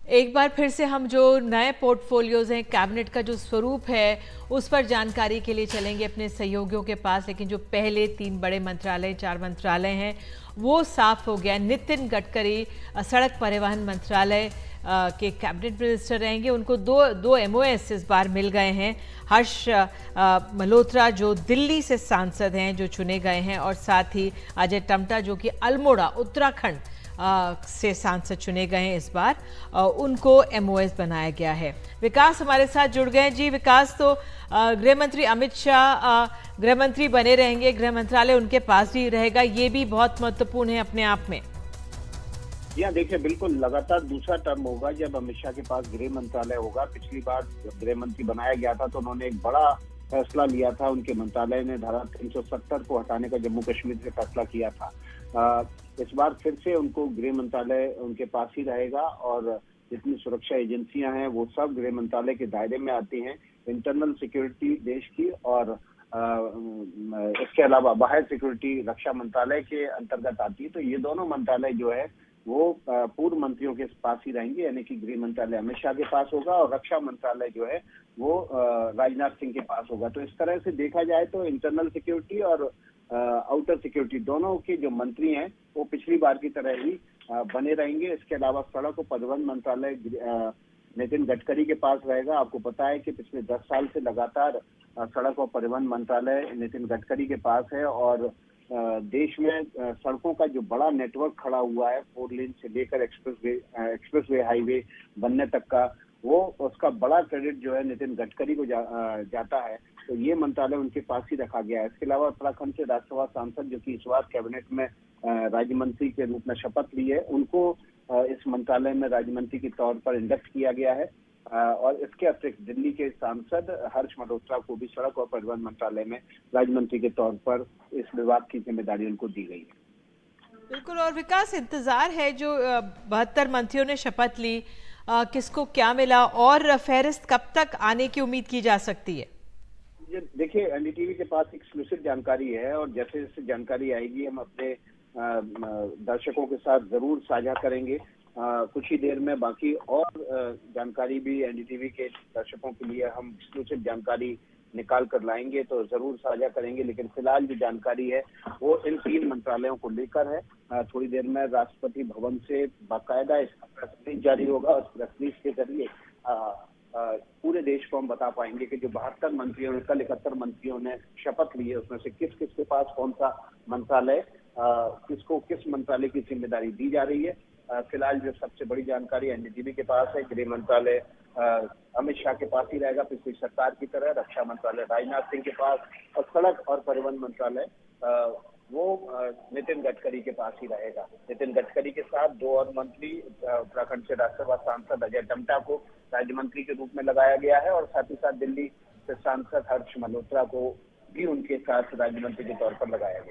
एक बार फिर से हम जो नए पोर्टफोलियोज हैं, कैबिनेट का जो स्वरूप है, उस पर जानकारी के लिए चलेंगे अपने सहयोगियों के पास। लेकिन जो पहले 3 बड़े मंत्रालय, 4 मंत्रालय हैं, वो साफ हो गया। नितिन गडकरी सड़क परिवहन मंत्रालय के कैबिनेट मिनिस्टर रहेंगे। उनको दो एमओएस इस बार मिल गए हैं। हर्ष मल्होत्रा जो दिल्ली से सांसद हैं, जो चुने गए हैं, और साथ ही अजय टम्टा जो कि अल्मोड़ा उत्तराखंड से सांसद चुने गए हैं इस बार, उनको एमओएस बनाया गया है। विकास हमारे साथ जुड़ गए हैं। जी विकास, तो गृह मंत्री अमित शाह गृह मंत्री बने रहेंगे, गृह मंत्रालय उनके पास ही रहेगा, ये भी बहुत महत्वपूर्ण है अपने आप में। जी हाँ, देखिए बिल्कुल लगातार दूसरा टर्म होगा जब अमित शाह के पास गृह मंत्रालय होगा। पिछली बार जब गृह मंत्री बनाया गया था तो उन्होंने एक बड़ा फैसला लिया था। उनके मंत्रालय ने धारा 370 को हटाने का जम्मू कश्मीर से फैसला किया था। इस बार फिर से उनको गृह मंत्रालय उनके पास ही रहेगा और जितनी सुरक्षा एजेंसियां हैं वो सब गृह मंत्रालय के दायरे में आती हैं। इंटरनल सिक्योरिटी देश की और इसके अलावा बाहर सिक्योरिटी रक्षा मंत्रालय के अंतर्गत आती है। तो ये दोनों मंत्रालय जो है वो पूर्व मंत्रियों के पास ही रहेंगे, यानी कि गृह मंत्रालय अमित शाह के पास होगा और रक्षा मंत्रालय जो है वो राजनाथ सिंह के पास होगा। तो इस तरह से देखा जाए तो इंटरनल सिक्योरिटी और आउटर सिक्योरिटी दोनों के जो मंत्री हैं वो पिछली बार की तरह ही बने रहेंगे। इसके अलावा सड़क और परिवहन मंत्रालय नितिन गडकरी के पास रहेगा। आपको पता है कि पिछले 10 साल से लगातार सड़क और परिवहन मंत्रालय नितिन गडकरी के पास है और देश में सड़कों का जो बड़ा नेटवर्क खड़ा हुआ है, 4 लेन से लेकर एक्सप्रेसवे हाईवे बनने तक का, वो उसका बड़ा क्रेडिट जो है नितिन गडकरी को जाता है। तो ये मंत्रालय उनके पास ही रखा गया है। इसके अलावा उत्तराखंड से राज्यसभा सांसद जो कि इस बार कैबिनेट में राज्य मंत्री के रूप में शपथ ली है, उनको इस मंत्रालय में राज्य मंत्री के तौर पर इंडक्ट किया गया है। और इसके अतिरिक्त दिल्ली के सांसद हर्ष मल्होत्रा को भी सड़क और परिवहन मंत्रालय में राज्य मंत्री के तौर पर इस विभाग की जिम्मेदारी उनको दी गई है। बिल्कुल। और विकास, इंतजार है जो 72 मंत्रियों ने शपथ ली, किसको क्या मिला और फहरिस्त कब तक आने की उम्मीद की जा सकती है? देखिए, एनडीटीवी के पास एक्सक्लूसिव जानकारी है और जैसे जैसे जानकारी आएगी हम अपने दर्शकों के साथ जरूर साझा करेंगे कुछ ही देर में। बाकी और जानकारी भी एनडीटीवी के दर्शकों के लिए हम एक्सक्लूसिव जानकारी निकाल कर लाएंगे तो जरूर साझा करेंगे। लेकिन फिलहाल जो जानकारी है वो इन 3 मंत्रालयों को लेकर है। थोड़ी देर में राष्ट्रपति भवन से बाकायदा इसका प्रेस रिलीज जारी होगा। उस प्रेस रिलीज के जरिए पूरे देश को हम बता पाएंगे कि जो 72 मंत्रियों ने, कल 71 मंत्रियों ने शपथ ली है, उसमें से किस किस के पास कौन सा मंत्रालय, किसको किस मंत्रालय की जिम्मेदारी दी जा रही है। फिलहाल जो सबसे बड़ी जानकारी एनडीटीवी के पास है, गृह मंत्रालय अमित शाह के पास ही रहेगा पिछली सरकार की तरह, रक्षा मंत्रालय राजनाथ सिंह के पास और सड़क और परिवहन मंत्रालय वो नितिन गडकरी के पास ही रहेगा। नितिन गडकरी के साथ 2 और मंत्री, उत्तराखंड से राज्यसभा सांसद अजय टम्टा को राज्य मंत्री के रूप में लगाया गया है और साथ ही साथ दिल्ली से सांसद हर्ष मल्होत्रा को भी उनके साथ राज्य मंत्री के तौर पर लगाया गया।